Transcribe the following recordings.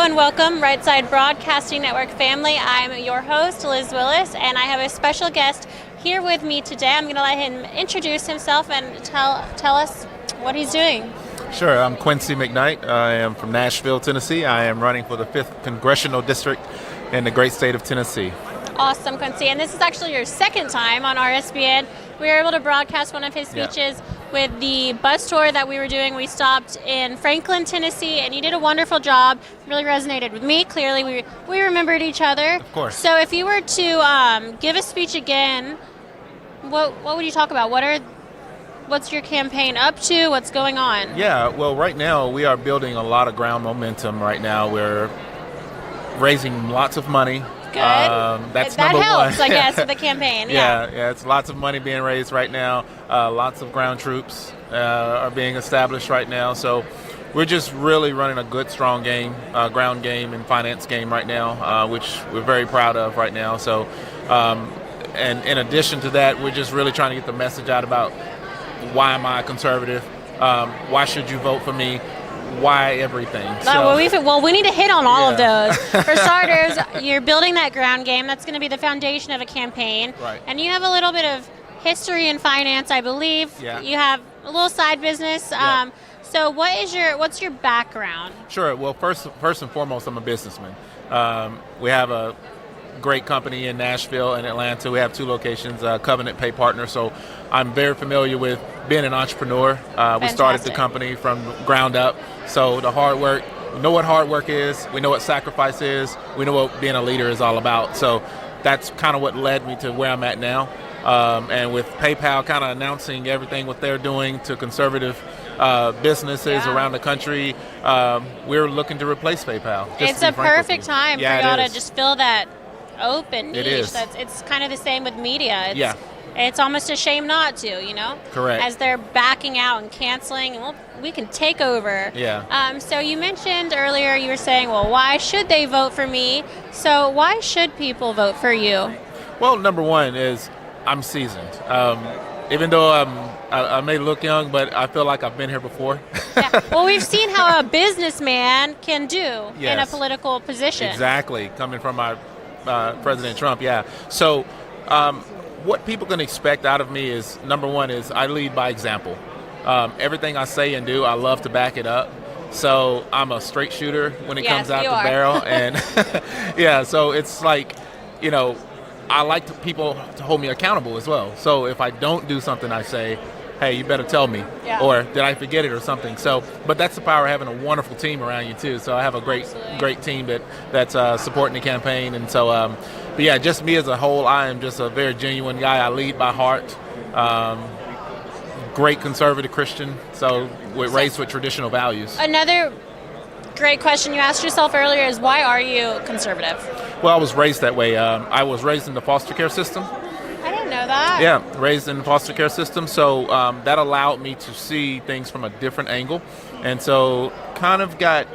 and welcome, Right Side Broadcasting Network family. I'm your host, Liz Willis, and I have a special guest here with me today. I'm going to let him introduce himself and tell us what he's doing. Sure, I'm Quincy McKnight. I am from Nashville, Tennessee. I am running for the 5th Congressional District in the great state of Tennessee. Awesome, Quincy. And this is actually your second time on RSBN. We were able to broadcast one of his speeches with the bus tour that we were doing. We stopped in Franklin, Tennessee, and you did a wonderful job. Really resonated with me. Clearly, we remembered each other. Of course. So if you were to give a speech again, what would you talk about? What's your campaign up to? What's going on? Yeah, well, right now we are building a lot of ground momentum right now. We're raising lots of money. Good. That's that number helps, one. I guess, with the campaign. Yeah, it's lots of money being raised right now. Lots of ground troops are being established right now. So we're just really running a good, strong game, ground game and finance game right now, which we're very proud of right now. So, and in addition to that, we're just really trying to get the message out about why am I a conservative? Why should you vote for me? Why everything? We need to hit on all of those. For starters, you're building that ground game. That's going to be the foundation of a campaign. Right. And you have a little bit of history in finance, I believe. Yeah. You have a little side business. Yeah. So what's your background? Sure. Well, first and foremost, I'm a businessman. We have a great company in Nashville and Atlanta. We have 2 locations, Covenant Pay Partner. So I'm very familiar with being an entrepreneur. We started the company from ground up. So the hard work, we know what hard work is. We know what sacrifice is. We know what being a leader is all about. So that's kind of what led me to where I'm at now. And with PayPal kind of announcing everything what they're doing to conservative businesses around the country, we're looking to replace PayPal. It's a perfect time for y'all to just fill that open niche. It is. It's kind of the same with media. It's almost a shame not to, you know? Correct. As they're backing out and canceling, well, we can take over. Yeah. So you mentioned earlier, you were saying, well, why should they vote for me? So why should people vote for you? Well, number one is I'm seasoned. Even though I may look young, but I feel like I've been here before. Yeah. Well, we've seen how a businessman can do in a political position. Exactly. Coming from our President Trump, So what people can expect out of me is, number one, is I lead by example. Everything I say and do, I love to back it up. So I'm a straight shooter when it comes out the barrel. And so it's like, I like people to hold me accountable as well. So if I don't do something I say, hey, you better tell me, or did I forget it or something? So, but that's the power of having a wonderful team around you too. So I have a great team that's supporting the campaign, and so, but just me as a whole, I am just a very genuine guy. I lead by heart. Great conservative Christian, so raised with traditional values. Another great question you asked yourself earlier is, why are you conservative? Well, I was raised that way. I was raised in the foster care system. I didn't know that. Yeah, raised in the foster care system. So that allowed me to see things from a different angle. And so kind of got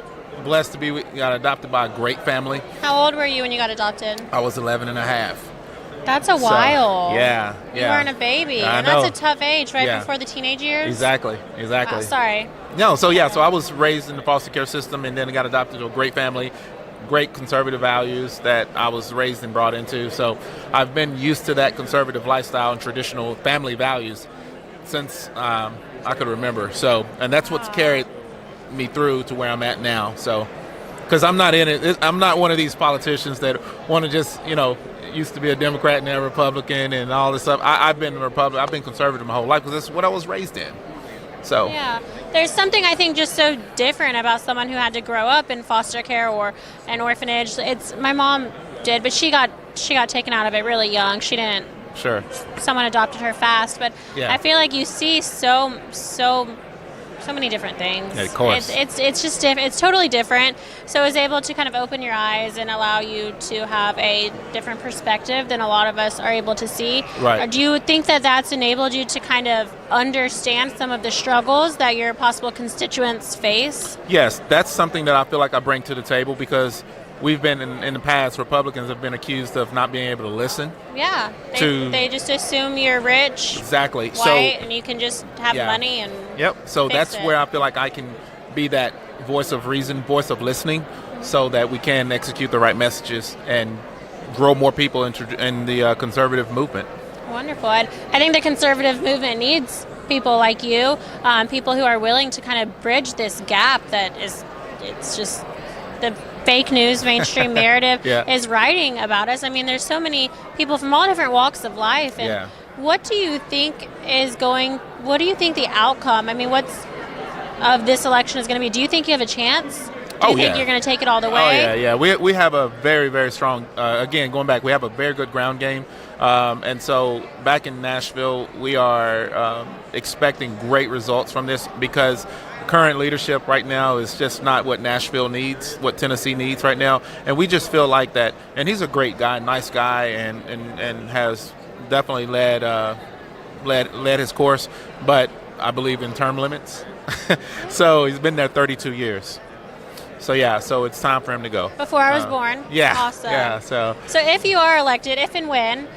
blessed to got adopted by a great family. How old were you when you got adopted? I was 11 and a half. That's a while. Yeah. You weren't a baby. I and know. That's a tough age, right before the teenage years? Exactly. Oh, sorry. No, so I was raised in the foster care system and then I got adopted to a great family. Great conservative values that I was raised and brought into. So I've been used to that conservative lifestyle and traditional family values since I could remember. So, and that's what's carried me through to where I'm at now. So, because I'm not in it, I'm not one of these politicians that want to just, used to be a Democrat and a Republican and all this stuff. I've been a Republican. I've been conservative my whole life because that's what I was raised in. So there's something I think just so different about someone who had to grow up in foster care or an orphanage. My mom did, but she got taken out of it really young. She didn't. Sure. Someone adopted her fast, but I feel like you see so many different things. Yeah, of course. It's just different. It's totally different. So it was able to kind of open your eyes and allow you to have a different perspective than a lot of us are able to see. Right. Or do you think that that's enabled you to kind of understand some of the struggles that your possible constituents face? Yes, that's something that I feel like I bring to the table because we've been in the past, Republicans have been accused of not being able to listen. Yeah, they just assume you're rich, exactly, white, and you can just have money and so that's where I feel like I can be that voice of reason, voice of listening, so that we can execute the right messages and grow more people in the conservative movement. Wonderful. I think the conservative movement needs people like you, people who are willing to kind of bridge this gap it's just the fake news mainstream narrative is writing about us. I mean, there's so many people from all different walks of life. And what do you think the outcome, I mean, of this election is going to be? Do you think you have a chance? Do you think you're going to take it all the way? Oh, yeah. We have a very, very strong, again, going back, we have a very good ground game. And so back in Nashville, we are expecting great results from this, because current leadership right now is just not what Nashville needs, what Tennessee needs right now. And we just feel like that. And he's a great guy, nice guy, and has definitely led his course. But I believe in term limits. So he's been there 32 years. So it's time for him to go. Before I was born. Yeah. Awesome. Yeah. So if you are elected, if and when,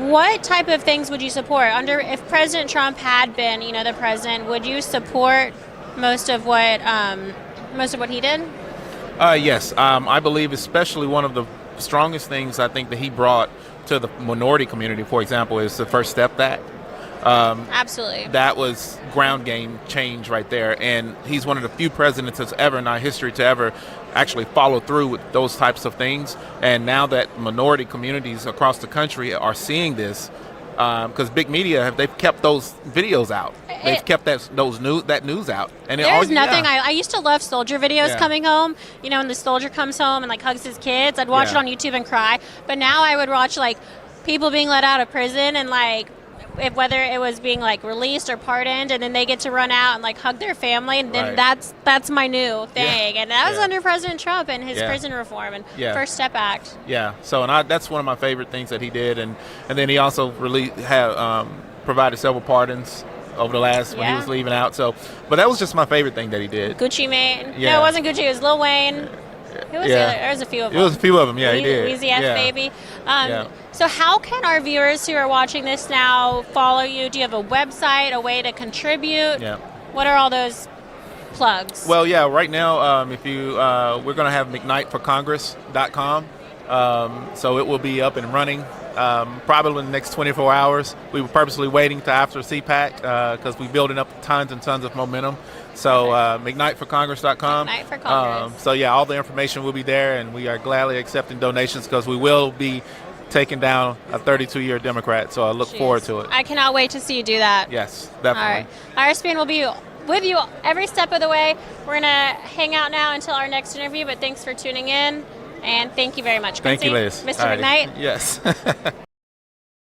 what type of things would you support? If President Trump had been, the president, would you support most of what he did? Yes. I believe especially one of the strongest things I think that he brought to the minority community, for example, is the First Step Act. Absolutely. That was ground game change right there. And he's one of the few presidents that's ever in our history to ever actually follow through with those types of things. And now that minority communities across the country are seeing this, because big media, they've kept those videos out. They've kept that news out. And there's nothing. I used to love soldier videos coming home. When the soldier comes home and hugs his kids, I'd watch it on YouTube and cry. But now I would watch people being let out of prison and whether it was being released or pardoned, and then they get to run out and hug their family, and then that's my new thing. And that was under President Trump and his prison reform and First Step Act. Yeah. So that's one of my favorite things that he did, and then he also provided several pardons over the last when he was leaving out. So, but that was just my favorite thing that he did. Gucci Mane. Yeah. No, it wasn't Gucci. It was Lil Wayne. Who was the other? There was a few of them. It was a few of them. Yeah, he did. Weezy F Baby. So how can our viewers who are watching this now follow you? Do you have a website, a way to contribute? Yeah. What are all those plugs? Well, right now, if you, we're going to have McKnightforcongress.com. So it will be up and running probably in the next 24 hours. We were purposely waiting to after CPAC because we're building up tons and tons of momentum. So McKnightforcongress.com. McKnight for Congress. So all the information will be there, and we are gladly accepting donations because we will be taking down a 32-year Democrat. So I look forward to it. I cannot wait to see you do that. Yes, definitely. All right. RSBN will be with you every step of the way. We're going to hang out now until our next interview, but thanks for tuning in, and thank you very much, Quincy. Thank you, Liz. Mr. McKnight. Yes.